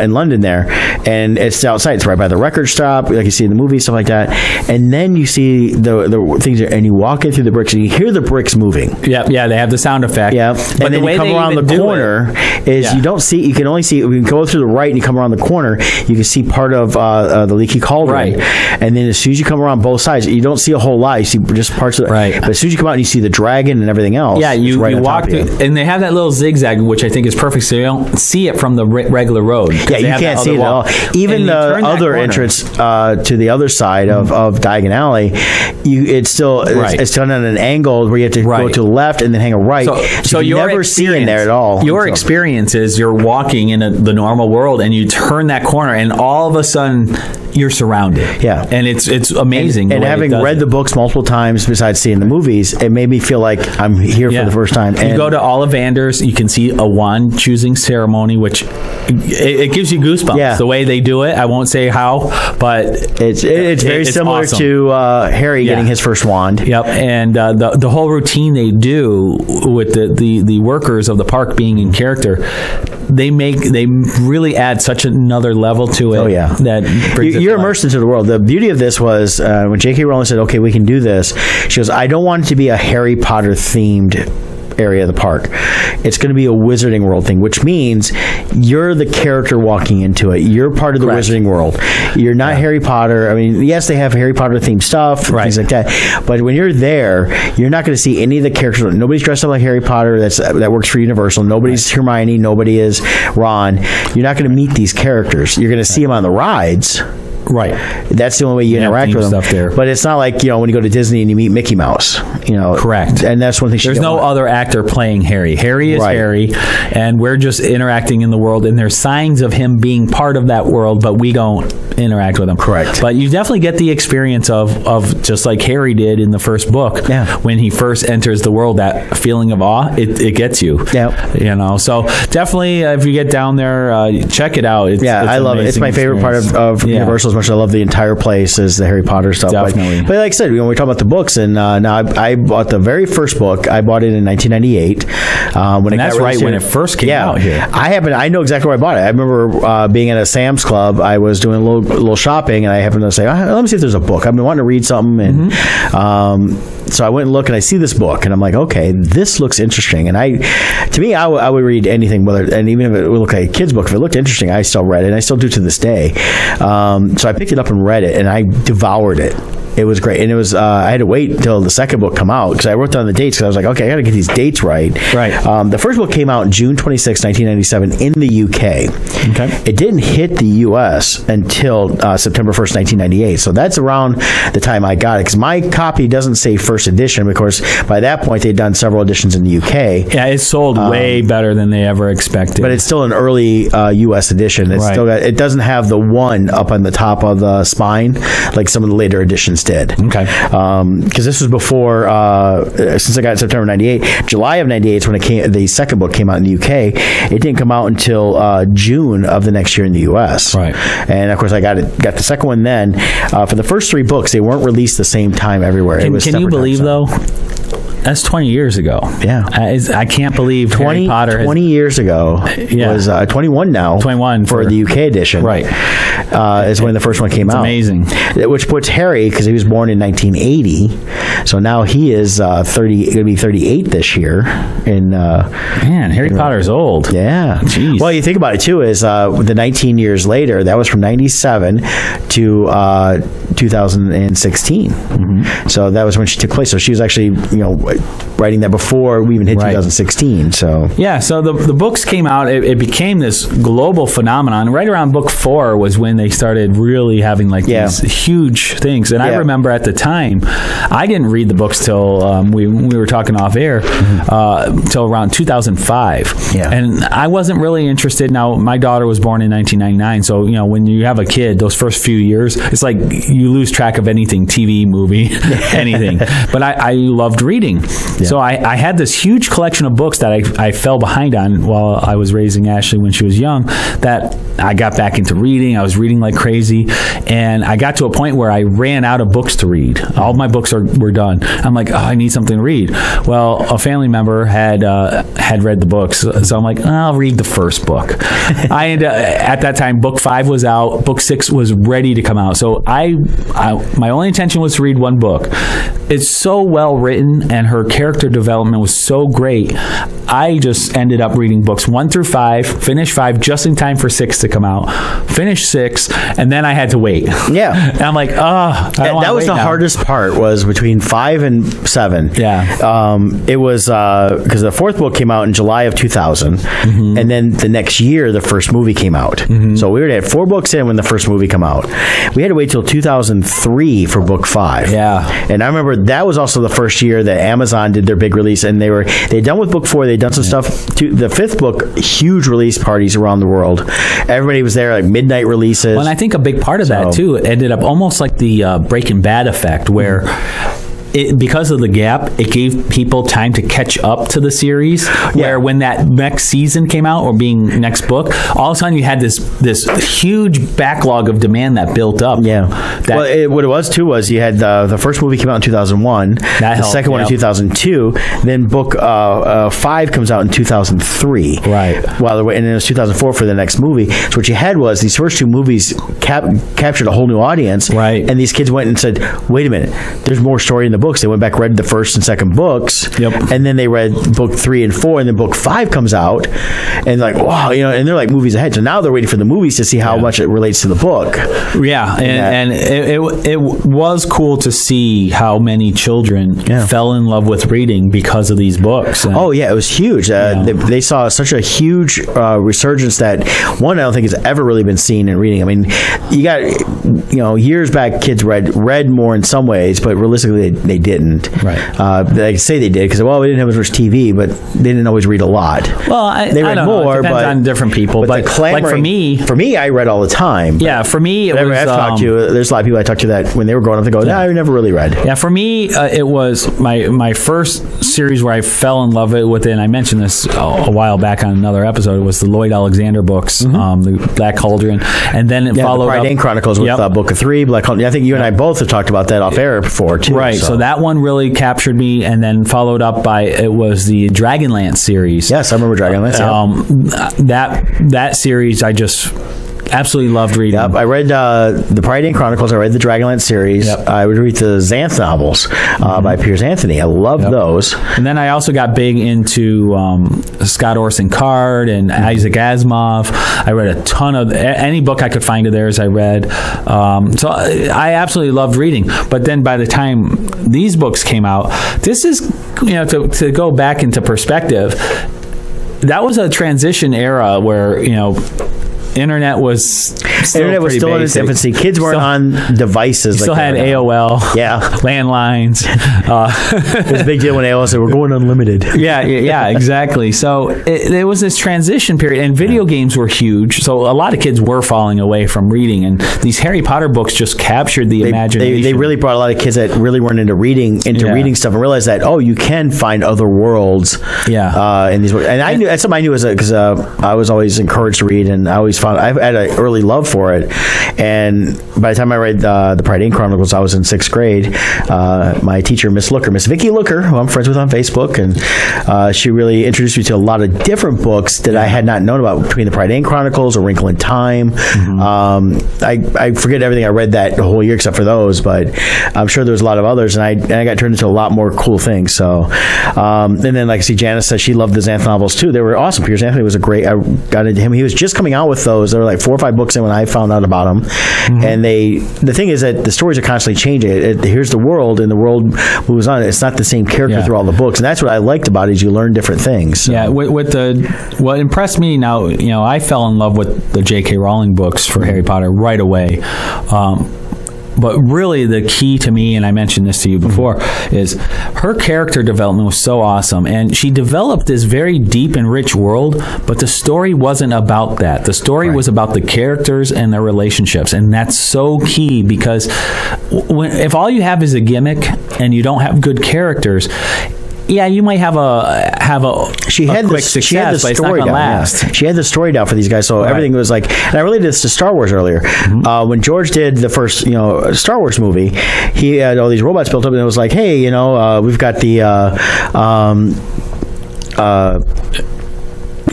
in London there, and it's outside. It's right by the record shop, like you see in the movie, stuff like that. And then you see the things, and you walk in through the bricks, and you hear the bricks moving. Yeah, they have the sound effect. Yeah, but and then you come around the corner, you don't see. You can only see. We can go through the right, and you come around the corner. You can see part of the Leaky Cauldron, and then as soon as you come around both sides, you don't see a whole lot. You see just parts of it. Right. But as soon as you come out and you see the dragon and everything else, you walk through, and they have that little zigzag, which I think is perfect, so you don't see it from the regular road. Yeah, you can't see it at all. Even the other entrance to the other side of Diagon Alley, it's still done at an angle where you have to go to the left and then hang a right. So you never see in there at all. Your experience is you're walking in the normal world, and you turn that corner, and all of a sudden you're surrounded. Yeah, and it's amazing. And having read the books multiple times, besides seeing the movies, it made me feel like I'm here for the first time. And you go to Ollivander's, you can see a wand choosing ceremony, which it gives you goosebumps. Yeah. The way they do it, I won't say how, but it's very similar to Harry getting his first wand. Yep, and the whole routine they do with the workers of the park being in character, they really add such another level to it. Oh yeah, that you're immersed into the world. The beauty of this was when J.K. Rowling said, "Okay, we can do this." She goes, "I don't want it to be a Harry Potter themed area of the park. It's going to be a Wizarding World thing, which means you're the character walking into it. You're part of the Wizarding World. You're not Harry Potter. I mean, yes, they have Harry Potter themed stuff, things like that. But when you're there, you're not going to see any of the characters. Nobody's dressed up like Harry Potter. That works for Universal. Nobody's Hermione. Nobody is Ron. You're not going to meet these characters. You're going to see them on the rides." Right. That's the only way you interact with them. There. But it's not like, when you go to Disney and you meet Mickey Mouse. Correct. And that's one thing. There's no other actor playing Harry. Harry is Harry, and we're just interacting in the world, and there's signs of him being part of that world, but we don't interact with him. Correct. But you definitely get the experience of just like Harry did in the first book. Yeah. When he first enters the world, that feeling of awe, it gets you. Yeah. So definitely, if you get down there, check it out. It's I love it. It's my favorite part of Universal. As much as I love the entire place is the Harry Potter stuff. Definitely. But like I said, we talk about the books, and now I bought the very first book. I bought it in 1998. When it first came out here. I know exactly where I bought it. I remember being at a Sam's Club. I was doing a little shopping, and I happened to say, let me see if there's a book. I've been wanting to read something, and so I went and looked, and I see this book, and I'm like, okay, this looks interesting. And I would read anything, and even if it looked like a kid's book, if it looked interesting, I still read it, and I still do to this day. So I picked it up and read it, and I devoured it. It was great, and it was. I had to wait until the second book come out because I wrote down the dates because I was like, okay, I got to get these dates right. Right. The first book came out June 26, 1997, in the UK. Okay. It didn't hit the US until September 1st, 1998. So that's around the time I got it because my copy doesn't say first edition. Of course, by that point they'd done several editions in the UK. Yeah, it sold way better than they ever expected. But it's still an early US edition. It's still got. It doesn't have the one up on the top of the spine like some of the later editions did. Okay. Because this was before, since I got it in September 98, July of 98 is when the second book came out in the UK. It didn't come out until June of the next year in the US. Right. And of course I got the second one then. For the first three books, they weren't released the same time everywhere. Can you believe though? That's 20 years ago. Yeah. I can't believe Harry Potter 20 years ago was 21 now. 21 for the UK edition. Right. Is when the first one came out. Amazing. Which puts Harry, because he was born in 1980, so now he is 30. Going to be 38 this year. Man, Harry Potter's old. Yeah. Jeez. Well, you think about it too. Is the 19 years later? That was from 97 to 2016. Mm-hmm. So that was when she took place. So she was actually, writing that before we even hit 2016. So yeah, so the books came out. It became this global phenomenon. Right around book 4 was when they started really having like these huge things. And I remember at the time, I didn't read the books till we were talking off air till around 2005. Yeah. And I wasn't really interested. Now, my daughter was born in 1999, so when you have a kid, those first few years, it's like you lose track of anything, TV, movie, anything. But I loved reading. Yeah. So I had this huge collection of books that I fell behind on while I was raising Ashley when she was young, that I got back into reading. I was reading like crazy, and I got to a point where I ran out of books to read. All my books were done. I'm like, I need something to read. Well, a family member had read the books, so I'm like, I'll read the first book. At that time, book 5 was out. Book 6 was ready to come out. So my only intention was to read one book. It's so well written, and her character development was so great. I just ended up reading books 1 through 5, finished 5 just in time for 6 to come out, finished 6, and then I had to wait. Yeah. And I'm like, that was the hardest part, was between 5 and 7. Yeah. It was because the 4th book came out in July of 2000, and then the next year the first movie came out. So we already had 4 books in when the first movie came out. We had to wait till 2003 for book 5. Yeah. And I remember that was also the first year that Amazon did their big release, and they'd done with book 4. They'd done some stuff to the 5th book, huge release parties around the world. Everybody was there, like midnight releases. Well, and I think a big part of that too ended up almost like the Breaking Bad effect, where because of the gap, it gave people time to catch up to the series. Where when that next season came out, or being next book, all of a sudden you had this huge backlog of demand that built up. Yeah. What it was too was you had the first movie came out in 2001, the second one in 2002, then book 5 comes out in 2003. Right. And then it was 2004 for the next movie. So what you had was these first 2 movies captured a whole new audience. Right. And these kids went and said, wait a minute, there's more story in the books. They went back, read the first and second books, and then they read book 3 and 4, and then book 5 comes out, and like, wow, and they're like movies ahead. So now they're waiting for the movies to see how much it relates to the book. Yeah, and it was cool to see how many children fell in love with reading because of these books. And, it was huge. They saw such a huge resurgence that I don't think has ever really been seen in reading. I mean, you got years back, kids read more in some ways, but realistically they didn't. Right. They say they did because we didn't have as much TV, but they didn't always read a lot. Well, they read more. It depends on different people. But like for me, I read all the time. Yeah, for me, I've talked to. There's a lot of people I talked to that when they were growing up, they go, "No, I never really read." Yeah, for me, it was my first series where I fell in love with it. And I mentioned this a while back on another episode. It was the Lloyd Alexander books, the Black Cauldron, and then it followed the Prydain Chronicles with book 3, Black Cauldron. I think you and I both have talked about that off air before too. Right. So that one really captured me, and then followed up by it was the Dragonlance series. Yes, I remember Dragonlance. That series I just absolutely loved reading. Yep, I read the Prydain Chronicles. I read the Dragonlance series. Yep. I would read the Xanth novels by Piers Anthony. I loved those. And then I also got big into Scott Orson Card and Isaac Asimov. I read a ton of any book I could find of theirs. I read. So I absolutely loved reading. But then by the time these books came out, this is to go back into perspective. That was a transition era where internet was still in its infancy. Kids weren't on devices. Still had AOL. Yeah. Landlines. It was a big deal when AOL said, we're going unlimited. Yeah, exactly. So it was this transition period, and video games were huge. So a lot of kids were falling away from reading, and these Harry Potter books just captured the imagination. They really brought a lot of kids that really weren't into reading stuff, and realized that, you can find other worlds in these books. And I knew, that's something I knew because I was always encouraged to read, and I always I've had an early love for it, and by the time I read the Prydain Chronicles, I was in 6th grade. My teacher, Miss Vicky Looker, who I'm friends with on Facebook, and she really introduced me to a lot of different books that I had not known about, between the Prydain Chronicles, A Wrinkle in Time. I forget everything I read that whole year except for those, but I'm sure there was a lot of others, and I got turned into a lot more cool things. So, and then like I see Janice said she loved the Xanth novels too. They were awesome. Piers Anthony was I got into him. He was just coming out with those. There were like 4 or 5 books in when I found out about them. And the thing is that the stories are constantly changing. Here's the world, and the world moves on. It's not the same character through all the books, and that's what I liked about it, is you learn different things. So. Yeah, what impressed me now, I fell in love with the J.K. Rowling books for Harry Potter right away. But really the key to me, and I mentioned this to you before, is her character development was so awesome. And she developed this very deep and rich world, but the story wasn't about that. The story was about the characters and their relationships. And that's so key, because if all you have is a gimmick and you don't have good characters, yeah, you might have a she had quick success, she had the but it's not story going to down. last. Yeah. She had the story down for these guys, so everything was like. And I related this to Star Wars earlier. When George did the first, Star Wars movie, he had all these robots built up, and it was like, hey, we've got the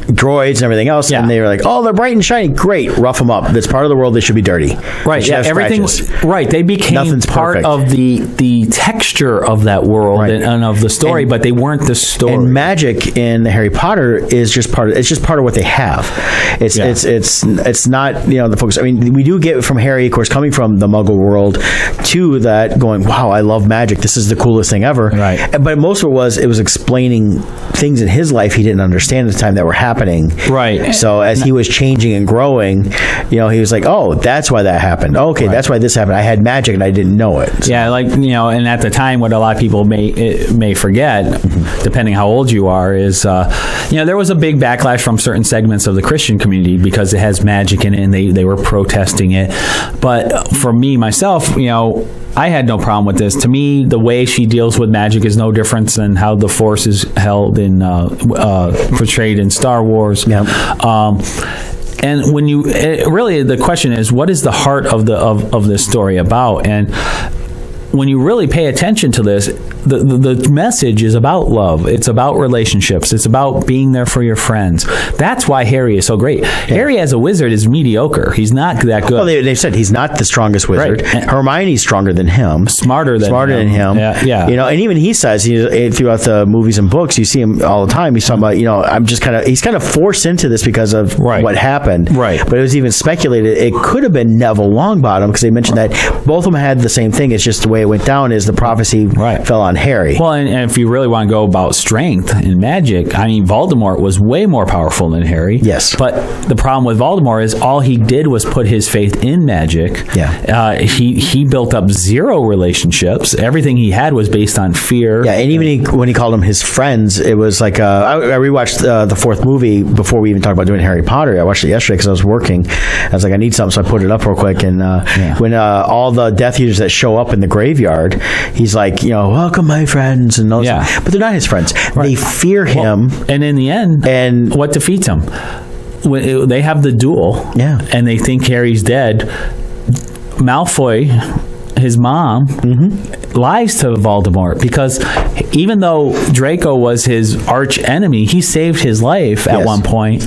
droids and everything else, and they were like, oh, they're bright and shiny, great, rough them up, that's part of the world, they should be dirty, right? Yeah, everything right, they became Nothing's part perfect. of the texture of that world and of the story, but they weren't the story. And magic in Harry Potter is just part of what they have. It's not the focus. I mean, we do get from Harry, of course, coming from the Muggle world, to that going, wow, I love magic, this is the coolest thing ever, right? But most of it was explaining things in his life he didn't understand at the time that were happening. Right. So as he was changing and growing, he was like, oh, that's why that happened. Okay, that's why this happened. I had magic and I didn't know it. So. Yeah, and at the time, what a lot of people may forget, depending how old you are, is there was a big backlash from certain segments of the Christian community because it has magic in it, and they were protesting it. But for me, myself, I had no problem with this. To me, the way she deals with magic is no different than how the Force is held in portrayed in Star Wars. Yeah. And when really the question is, what is the heart of this story about? And when you really pay attention to this, the message is about love. It's about relationships. It's about being there for your friends. That's why Harry is so great. Yeah. Harry as a wizard is mediocre. He's not that good. Well, they've said he's not the strongest wizard. Right. Hermione's stronger than him. Smarter than him. Yeah. And even he says, throughout the movies and books, you see him all the time. He's talking about, he's kind of forced into this because of what happened. Right. But it was even speculated it could have been Neville Longbottom, because they mentioned that both of them had the same thing. It's just the way it went down is the prophecy fell on Harry. Well, and if you really want to go about strength and magic, I mean, Voldemort was way more powerful than Harry. Yes. But the problem with Voldemort is all he did was put his faith in magic. Yeah. He built up zero relationships. Everything he had was based on fear. Yeah, and even when he called them his friends, it was like I rewatched the fourth movie before we even talked about doing Harry Potter. I watched it yesterday because I was working. I was like, I need something, so I put it up real quick. And when all the Death Eaters that show up in the graveyard, he's like, welcome my friends, and those, but they're not his friends. Right. They fear him, and in the end, and what defeats him? When they have the duel, and they think Harry's dead. Malfoy, his mom, lies to Voldemort, because even though Draco was his arch enemy, he saved his life at one point,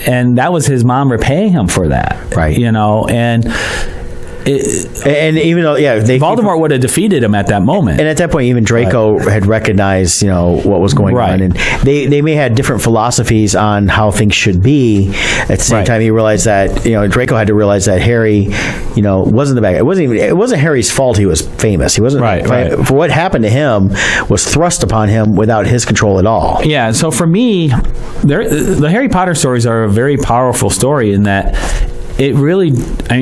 and that was his mom repaying him for that. Right. And even though, Voldemort would have defeated him at that moment. And at that point, even Draco had recognized, what was going on. And they may have different philosophies on how things should be. At the same time, he realized that, Draco had to realize that Harry, wasn't the bad guy. It wasn't Harry's fault he was famous. He wasn't. For what happened to him was thrust upon him without his control at all. Yeah. So for me, the Harry Potter stories are a very powerful story in that it really,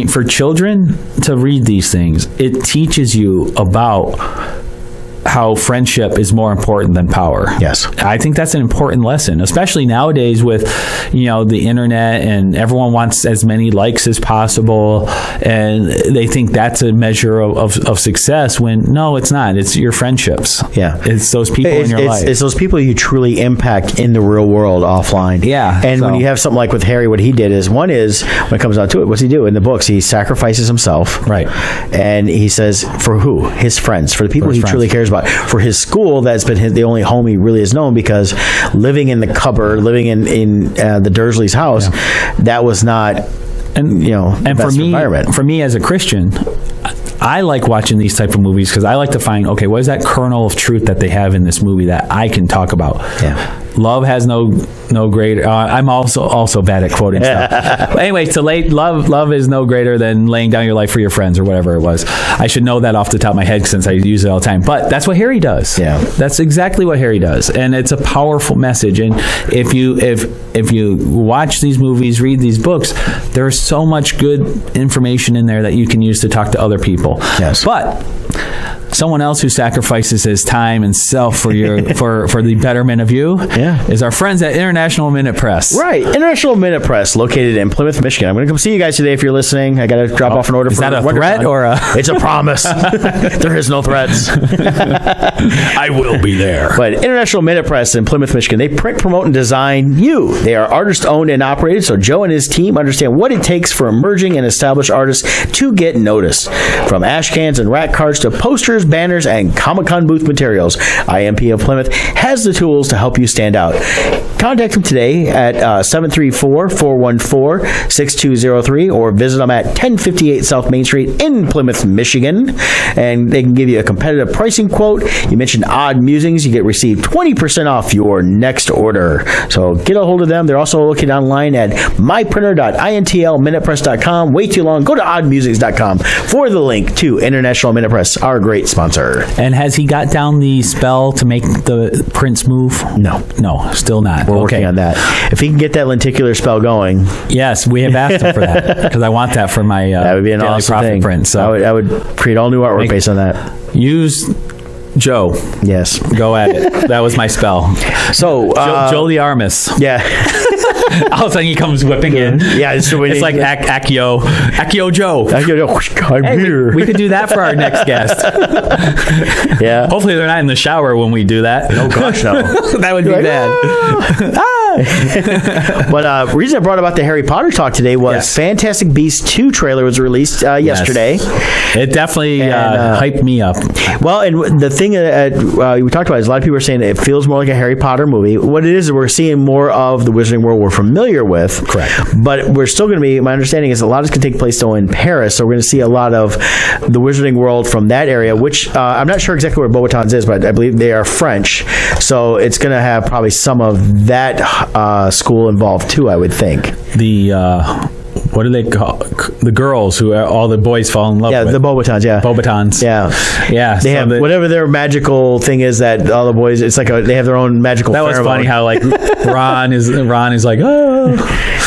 for children to read these things, it teaches you about how friendship is more important than power. Yes. I think that's an important lesson, especially nowadays with, the internet, and everyone wants as many likes as possible, and they think that's a measure of success, when no, it's not. It's your friendships. Yeah. It's those people in your life. It's those people you truly impact in the real world offline. Yeah. And when you have something like with Harry, what he did is, when it comes down to it, what's he do? In the books, he sacrifices himself. Right. And he says, for who? His friends. For the people he truly cares about. For his school, that's been the only home he really has known, because living in the cupboard, living in the Dursleys' house, that was not, and for me as a Christian, I like watching these type of movies because I like to find, okay, what is that kernel of truth that they have in this movie that I can talk about? Yeah. Love has no greater. I'm also bad at quoting stuff. But anyway, love is no greater than laying down your life for your friends or whatever it was. I should know that off the top of my head since I use it all the time. But that's what Harry does. Yeah, that's exactly what Harry does, and it's a powerful message. And if you watch these movies, read these books, there's so much good information in there that you can use to talk to other people. Yes, but someone else who sacrifices his time and self for for the betterment of you is our friends at International Minute Press. Right, International Minute Press, located in Plymouth, Michigan. I'm going to come see you guys today if you're listening. I got to drop off an order. Is that a threat or a? It's a promise. There is no threats. I will be there. But International Minute Press in Plymouth, Michigan, they print, promote, and design you. They are artist owned and operated, so Joe and his team understand what it takes for emerging and established artists to get noticed. From ash cans and rack cards to posters, banners, and Comic-Con booth materials, IMP of Plymouth has the tools to help you stand out. Contact them today at 734-414-6203 or visit them at 1058 South Main Street in Plymouth, Michigan, and they can give you a competitive pricing quote. You mentioned Odd Musings, you receive 20% off your next order. So get a hold of them. They're also located online at myprinter.intlminutepress.com. Wait too long, go to oddmusings.com for the link to International Minute Press, our great sponsor. And has he got down the spell to make the prints move? No, still not. We're working on that. If he can get that lenticular spell going. Yes, we have asked him for that because I want that for my that would be an Daily awesome Profit thing. print. So I would create all new artwork based on that. Use Joe. Yes. Go at it. That was my spell. So Joe the Armis. Yeah. All of a sudden he comes whipping in. Yeah, it's like Accio Joe. I'm here. We could do that for our next guest. Yeah. Hopefully they're not in the shower when we do that. Oh gosh, no. That would be bad. But reason I brought about the Harry Potter talk today was Fantastic Beasts 2 trailer was released yesterday. It definitely hyped me up. Well, and the thing we talked about is a lot of people are saying that it feels more like a Harry Potter movie. What it is we're seeing more of the Wizarding World we're familiar with. Correct. But we're still going to be, my understanding is a lot of it's going to take place still in Paris, so we're going to see a lot of the Wizarding World from that area, which I'm not sure exactly where Beauxbatons is, but I believe they are French. So it's going to have probably some of that school involved too, I would think. What do they call the girls who all the boys fall in love with? Yeah, the Beauxbatons, yeah. Beauxbatons. Yeah. They have whatever their magical thing is that all the boys, it's like they have their own magical That was funny how like Ron is like, oh,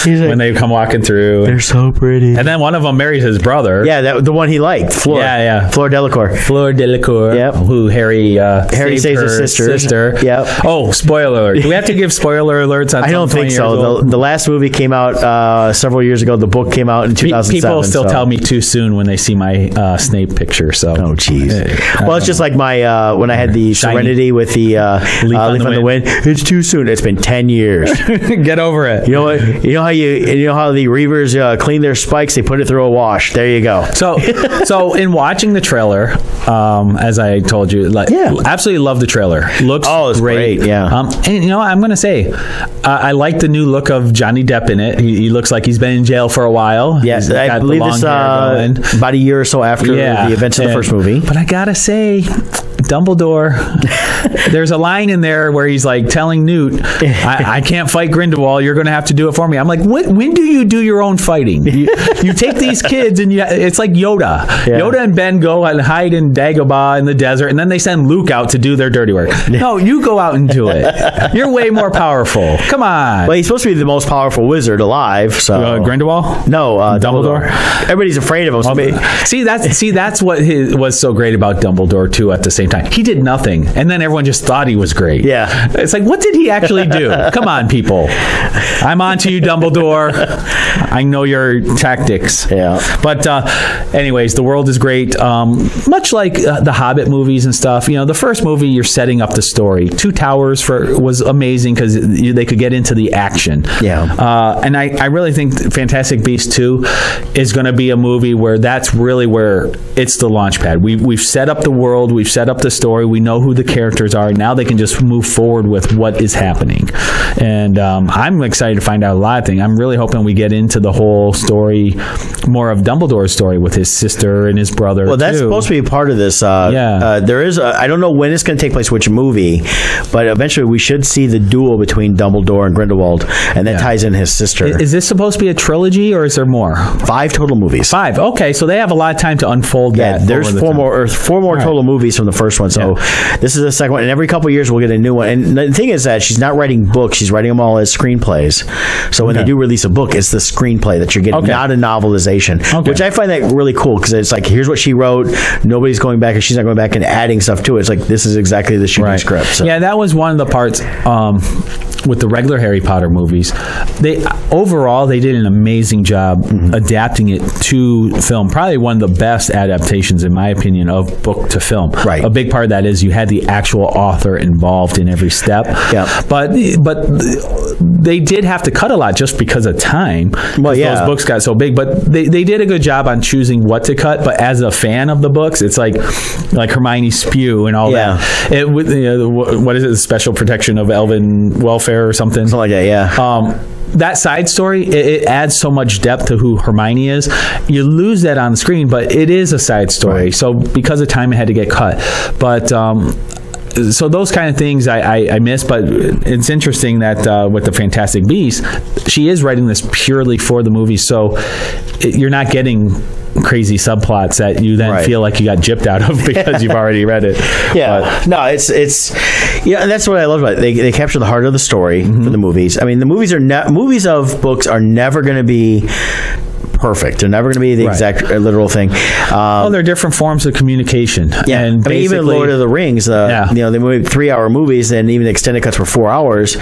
when they come walking through. They're so pretty. And then one of them marries his brother. Yeah, the one he liked, Fleur. Yeah. Fleur Delacour. Yep. Who Harry saves his sister. Yep. Oh, spoiler alert. Do we have to give spoiler alerts on I don't think so. The last movie came out several years ago. The book came out in 2007. People still tell me too soon when they see my Snape picture. So, oh, jeez. Well, it's just like my when I had the Serenity with the Leaf on the Wind. It's too soon. It's been 10 years. Get over it. You know what? You know how the Reavers clean their spikes? They put it through a wash. There you go. So in watching the trailer, as I told you, absolutely love the trailer. Looks great. Yeah. And I'm going to say, I like the new look of Johnny Depp in it. He looks like he's been in jail for a while. Yes, I believe this about a year or so after the events of the first movie. But I gotta say, Dumbledore, there's a line in there where he's like telling Newt, I can't fight Grindelwald, you're going to have to do it for me. I'm like, when do you do your own fighting? You take these kids and it's like Yoda. Yeah. Yoda and Ben go and hide in Dagobah in the desert, and then they send Luke out to do their dirty work. No, you go out and do it. You're way more powerful. Come on. Well, he's supposed to be the most powerful wizard alive. So Grindelwald? No, Dumbledore. Everybody's afraid of him. See, that's what was so great about Dumbledore too. At the same time, he did nothing, and then everyone just thought he was great. Yeah, it's like, what did he actually do? Come on, people. I'm on to you, Dumbledore. I know your tactics. Yeah. But anyways, the world is great. Much like the Hobbit movies and stuff. The first movie, you're setting up the story. Two Towers was amazing because they could get into the action. Yeah. And I really think Fantastic Beasts 2 is going to be a movie where that's really where it's the launch pad. We've set up the world, we've set up the the story. We know who the characters are. Now they can just move forward with what is happening. And I'm excited to find out a lot of things. I'm really hoping we get into the whole story, more of Dumbledore's story with his sister and his brother. Well, that's supposed to be a part of this. There is. I don't know when it's going to take place, which movie, but eventually we should see the duel between Dumbledore and Grindelwald, and that ties in his sister. Is this supposed to be a trilogy, or is there more? 5 total movies. 5. Okay, so they have a lot of time to unfold that. There's four more total movies from the first one. So this is the second one, and every couple of years we'll get a new one. And the thing is that she's not writing books; she's writing them all as screenplays. So when they do release a book, it's the screenplay that you're getting, not a novelization. Which I find that really cool, because it's like, here's what she wrote. Nobody's going back, and she's not going back and adding stuff to it. It's like, this is exactly the shooting script. So. Yeah, that was one of the parts with the regular Harry Potter movies. Overall they did an amazing job adapting it to film. Probably one of the best adaptations, in my opinion, of book to film. Right. A big part of that is you had the actual author involved in every step. Yeah. But they did have to cut a lot just because of time. Well, those books got so big. But they did a good job on choosing what to cut. But as a fan of the books, it's like Hermione spew and all that. What is it? The special protection of elven welfare or something? Something like that, yeah. That side story, it adds so much depth to who Hermione is. You lose that on the screen, but it is a side story. Right. So because of time, it had to get cut. But so those kind of things I miss, but it's interesting that with the Fantastic Beasts, she is writing this purely for the movie, so you're not getting crazy subplots that you then feel like you got gypped out of because you've already read it. No, it's and that's what I love about it. They capture the heart of the story for the movies. I mean, the movies of books are never going to be perfect. They're never going to be the exact literal thing. They're different forms of communication. Yeah, and I mean, even Lord of the Rings, they made 3-hour movies, and even the extended cuts were 4 hours.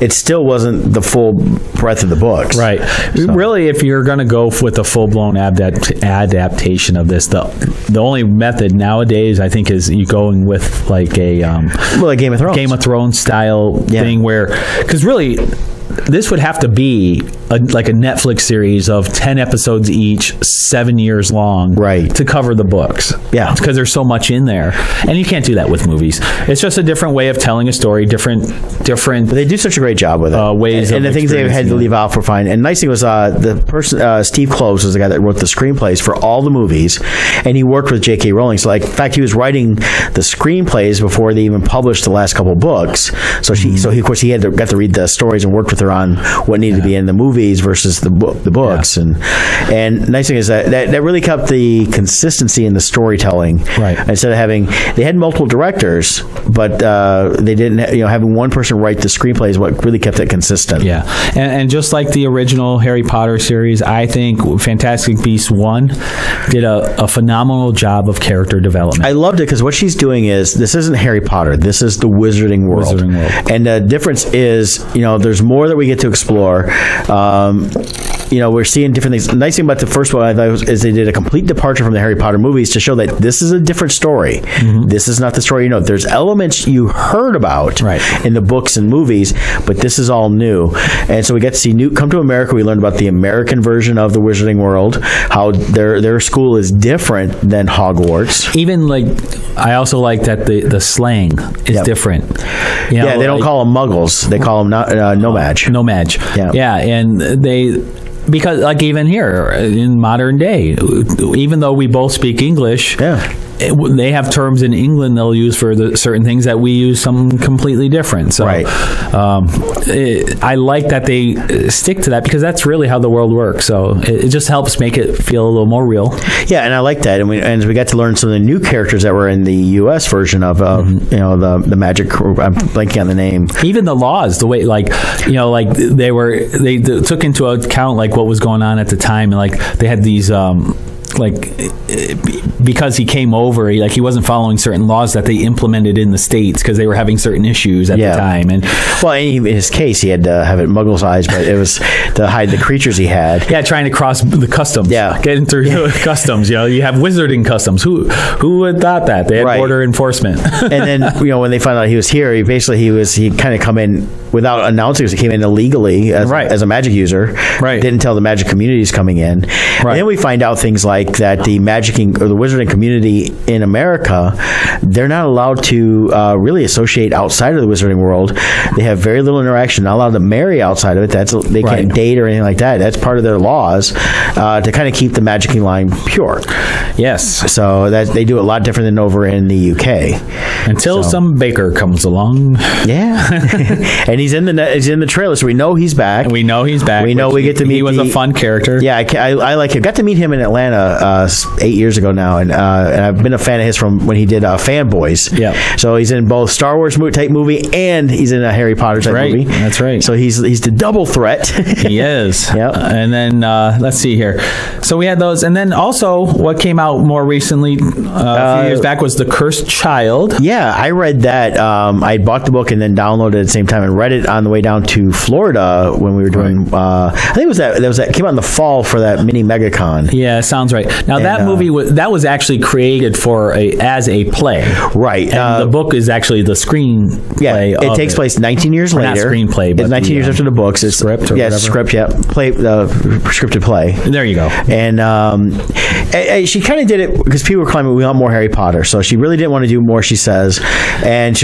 It still wasn't the full breadth of the books. Right. So. Really, if you're going to go with a full-blown adaptation of this, the only method nowadays, I think, is you going with like a like Game of Thrones style thing, where, because really, this would have to be like a Netflix series of 10 episodes each, 7 years long, to cover the books. Yeah, because there's so much in there, and you can't do that with movies. It's just a different way of telling a story. Different. But they do such a great job with it. Ways and the things they had to leave out were fine. And the nice thing was the person, Steve Kloves, was the guy that wrote the screenplays for all the movies, and he worked with J.K. Rowling. So, like, in fact, he was writing the screenplays before they even published the last couple books. So of course, he got to read the stories and worked with her on what needed to be in the movies versus the books. And nice thing is that really kept the consistency in the storytelling. Right. Instead of they had multiple directors, but they didn't. Having one person write the screenplay is what really kept it consistent. Yeah, and just like the original Harry Potter series, I think Fantastic Beasts 1 did a phenomenal job of character development. I loved it because what she's doing is, this isn't Harry Potter. This is the Wizarding World. And the difference is, there's more that we get to explore. We're seeing different things. The nice thing about the first one, I thought, is they did a complete departure from the Harry Potter movies to show that this is a different story. This is not the story There's elements you heard about in the books and movies, but this is all new. And so we get to see Come to America. We learned about the American version of the Wizarding World, how their school is different than Hogwarts. Even I also like that the slang is different. They don't call them Muggles. They call them No-Maj. No-Maj. Yeah, and because like even here in modern day, even though we both speak English, they have terms in England they'll use for the certain things that we use something completely different. So I like that they stick to that, because that's really how the world works. So it just helps make it feel a little more real. Yeah, and I like that. And we got to learn some of the new characters that were in the U.S. version of the Magic Group. I'm blanking on the name. Even the laws, the way they took into account what was going on at the time, and they had these because he came over, he wasn't following certain laws that they implemented in the States because they were having certain issues at the time. And in his case, he had to have it Muggle's eyes, but it was to hide the creatures he had. Yeah, trying to cross the customs. Yeah, getting through the customs. You have wizarding customs. Who would thought that they had border enforcement? And then when they found out he was here, he kind of come in without announcing. He came in illegally as a magic user. Right. Didn't tell the magic community he's coming in. Right. And then we find out things like like that the magicking or the wizarding community in America, they're not allowed to really associate outside of the wizarding world. They have very little interaction. Not allowed to marry outside of it. They can't date or anything like that. That's part of their laws to kind of keep the magicking line pure. Yes. So that they do it a lot different than over in the UK. Until some baker comes along. Yeah, and he's in the trailer, so we know he's back. We know he's back. We know we get to meet. He was a fun character. Yeah, I like him. Got to meet him in Atlanta 8 years ago now, and I've been a fan of his from when he did Fanboys. Yeah. So he's in both Star Wars type movie and he's in a Harry Potter type movie. That's right. So he's the double threat. He is. Yep. And then let's see here. So we had those, and then also what came out more recently, a few years back, was The Cursed Child. Yeah, I read that. I bought the book and then downloaded it at the same time and read it on the way down to Florida when we were doing. I think it was that came out in the fall for that mini MegaCon. Yeah, sounds right. Now that movie was actually created as a play, right? And the book is actually the screenplay. Yeah, it takes place 19 years later. Not screenplay, but it's 19 years after the books. It's script or whatever. Script. Yeah, scripted play. There you go. And she kind of did it because people were claiming we want more Harry Potter, so she really didn't want to do more. She says, and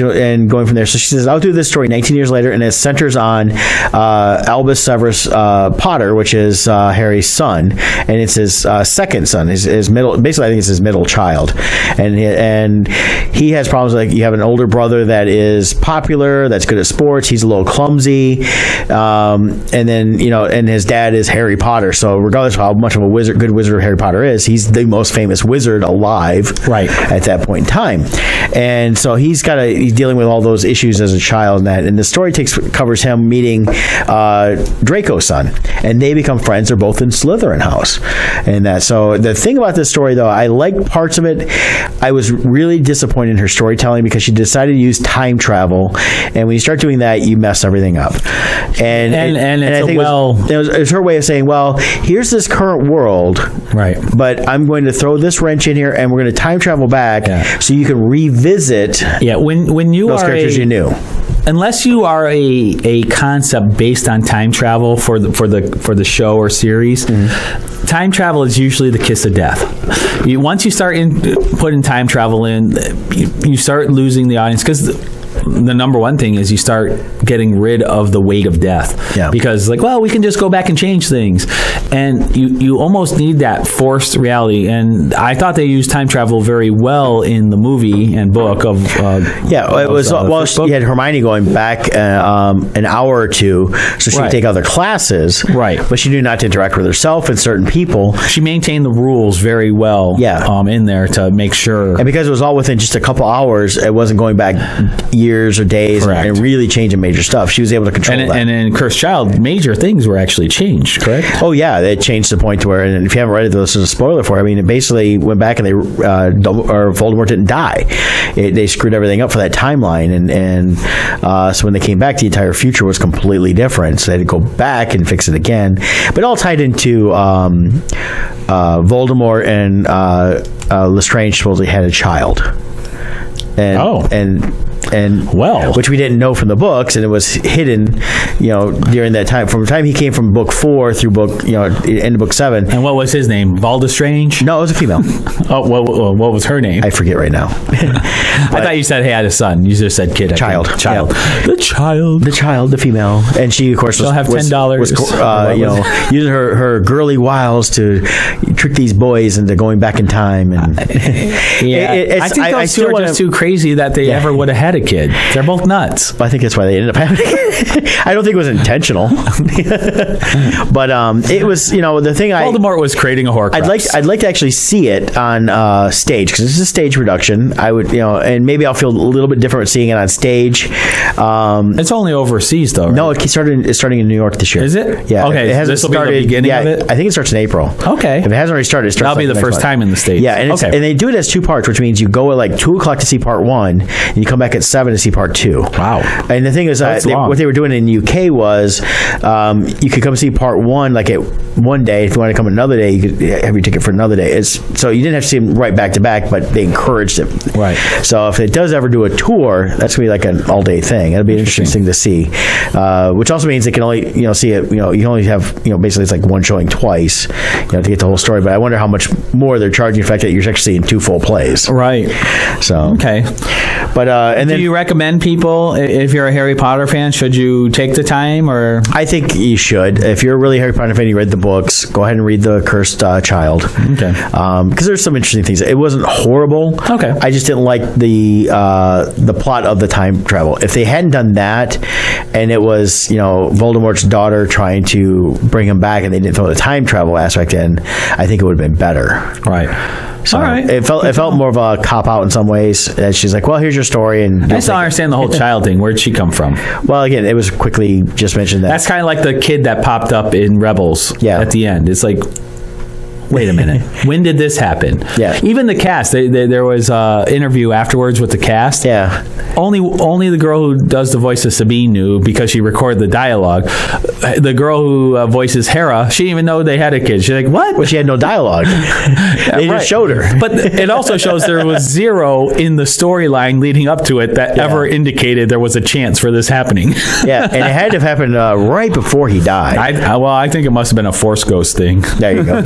going from there. So she says, I'll do this story 19 years later, and it centers on Albus Severus Potter, which is Harry's son, and it's his second son, his middle. Basically, I think it's his middle child, and he has problems like you have an older brother that is popular, that's good at sports. He's a little clumsy, and then and his dad is Harry Potter. So regardless of how much of a good wizard Harry Potter is, he's the most famous wizard alive, right, at that point in time. And so he's dealing with all those issues as a child, and the story covers him meeting Draco's son, and they become friends. They're both in Slytherin house, and that. So the thing about this story, though, I like parts of it. I was really disappointed in her storytelling because she decided to use time travel, and when you start doing that, you mess everything up. And I think it was her way of saying, well, here's this current world, right? But I'm going to throw this wrench in here, and we're going to time travel back so you can revisit. Yeah, when you those are characters you knew. Unless you are a concept based on time travel for the show or series, time travel is usually the kiss of death. Once you start putting time travel in, you start losing the audience because the number one thing is you start getting rid of the weight of death. Yeah. Because we can just go back and change things. And you almost need that forced reality. And I thought they used time travel very well in the movie and book of it was you had Hermione going back an hour or two so she could take other classes. Right. But she knew not to interact with herself and certain people. She maintained the rules very well in there to make sure. And because it was all within just a couple hours, it wasn't going back years or days and really changing major stuff. She was able to control that. And in Cursed Child, major things were actually changed, correct? Oh, yeah. They changed to the point where, and if you haven't read it, this is a spoiler for it. I mean, it basically went back and Voldemort didn't die. They screwed everything up for that timeline. And so when they came back, the entire future was completely different. So they had to go back and fix it again. But it all tied into Voldemort and Lestrange supposedly had a child. Which we didn't know from the books, and it was hidden, during that time. From the time he came from book 4 through book, end of book 7. And what was his name? Valdestrange? No, it was a female. What was her name? I forget right now. I thought you said he had a son. You just said kid. Child. The child, the female, and she of course she'll have $10. Using her girly wiles to trick these boys into going back in time. And I think those two are just too crazy that they ever would have had a kid. They're both nuts. I think that's why they ended up having it. I don't think it was intentional. But it was, the thing Voldemort was creating a Horcrux. I'd like to actually see it on stage because this is a stage production. I would, and maybe I'll feel a little bit different seeing it on stage. It's only overseas though, right? No, it's starting in New York this year. Is it? Yeah. Okay. It hasn't this will started. Be the beginning of it? I think it starts in April. Okay. If it hasn't already started, it starts. That'll be the first time in the States. Yeah, and they do it as 2 parts, which means you go at 2:00 to see part 1, and you come back at at 7 to see part 2. Wow. And the thing is, what they were doing in the UK was you could come see part 1 like at one day. If you want to come another day, you could have your ticket for another day. So you didn't have to see them right back to back, but they encouraged it. Right. So if it does ever do a tour, that's going to be like an all-day thing. It'll be an interesting thing to see, which also means they can only see it. You only have basically it's like one showing twice, to get the whole story. But I wonder how much more they're charging the fact that you're actually seeing 2 full plays. Right. So okay. But and then do you recommend people, if you're a Harry Potter fan, should you take the time? Or I think you should. If you're a really Harry Potter fan, you read the books, go ahead and read The Cursed Child. Okay. Because there's some interesting things. It wasn't horrible. Okay. I just didn't like the plot of the time travel. If they hadn't done that, and it was Voldemort's daughter trying to bring him back, and they didn't throw the time travel aspect in, I think it would have been better. Right. So all right. It felt more of a cop out in some ways. And she's like, "Well, here's your story." And I just don't understand the whole child thing. Where'd she come from? Well, again, it was quickly just mentioned that. That's kind of like the kid that popped up in Rebels. Yeah. At the end, it's like, wait a minute, when did this happen? Yeah. Even the cast. There was an interview afterwards with the cast. Yeah. Only the girl who does the voice of Sabine knew, because she recorded the dialogue. The girl who voices Hera, she didn't even know they had a kid. She's like, what? Well, she had no dialogue. They just showed her. But it also shows there was zero in the storyline leading up to it that ever indicated there was a chance for this happening. Yeah, and it had to have happened right before he died. I think it must have been a Force ghost thing. There you go.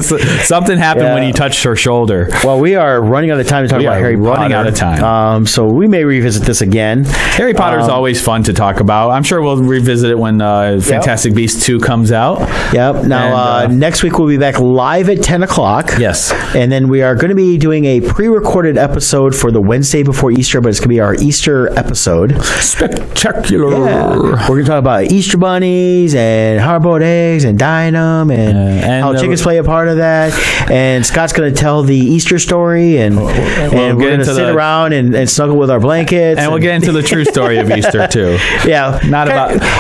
Something happened when he touched her shoulder. Well, we are running out of time to talk about Harry Potter. Running out of time. So we may revisit this again. Harry Potter is always fun to talk about. I'm sure we'll revisit it when Fantastic Beasts 2 comes out. Yep. Now, next week we'll be back live at 10 o'clock. Yes. And then we are going to be doing a pre-recorded episode for the Wednesday before Easter, but it's going to be our Easter episode. Spectacular. Yeah. We're going to talk about Easter bunnies and hard-boiled eggs and dyeing them and how chickens play a part of that. And Scott's going to tell the Easter story, and we're going to sit around and snuggle with our blankets. And we'll get into the true story of Easter, too. Yeah.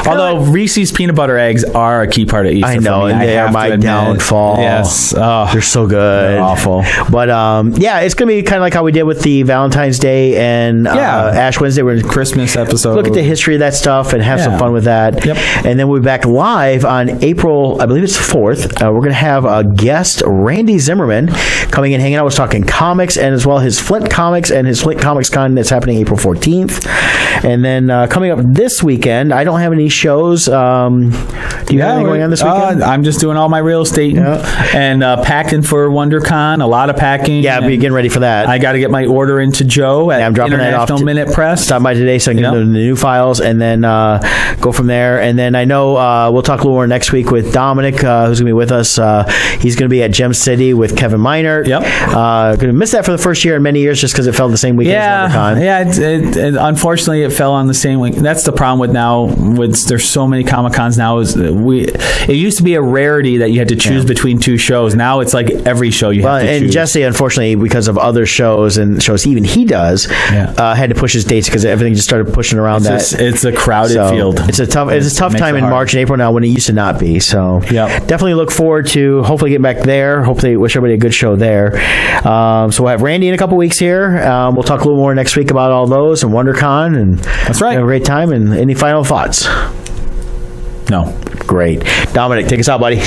Although Reese's peanut butter eggs are a key part of Easter. I know, and they are my downfall. Yes. They're so good. They're awful. But it's going to be kind of like how we did with the Valentine's Day and Ash Wednesday. We're Christmas episode. Look at the history of that stuff and have some fun with that. Yep. And then we'll be back live on April, I believe it's 4th. We're going to have a guest, Randy Zimmerman, coming and hanging out. We're talking comics, and as well his Flint Comics and his Flint Comics Con that's happening April 14th. And then coming up this weekend, I don't have any shows. Do you have anything going on this weekend? I'm just doing all my real estate and packing for WonderCon. A lot of packing. Yeah, be getting ready for that. I got to get my order into Joe at I'm dropping International that off Minute Press. Stop by today so I can get the new files, and then go from there. And then I know we'll talk a little more next week with Dominic, who's going to be with us. He's going to be at Gem City with Kevin Minert. Yep. Going to miss that for the first year in many years just because it fell the same weekend as WonderCon. Yeah. Unfortunately, it fell on the same week. That's the problem with now. There's so many Comic Cons now. It used to be a rarity that you had to choose between 2 shows. Now it's like every show you have to choose. And Jesse, unfortunately, because of other shows and shows even he does, had to push his dates because everything just started pushing around It's a crowded field. It's a tough time in March and April now when it used to not be. So definitely look forward to hopefully getting back there. Hopefully wish everybody a good show there. So we'll have Randy in a couple weeks here. We'll talk a little more next week about all those and WonderCon, and that's right. Have a great time. And any final thoughts? No. Great. Dominic, take us out, buddy.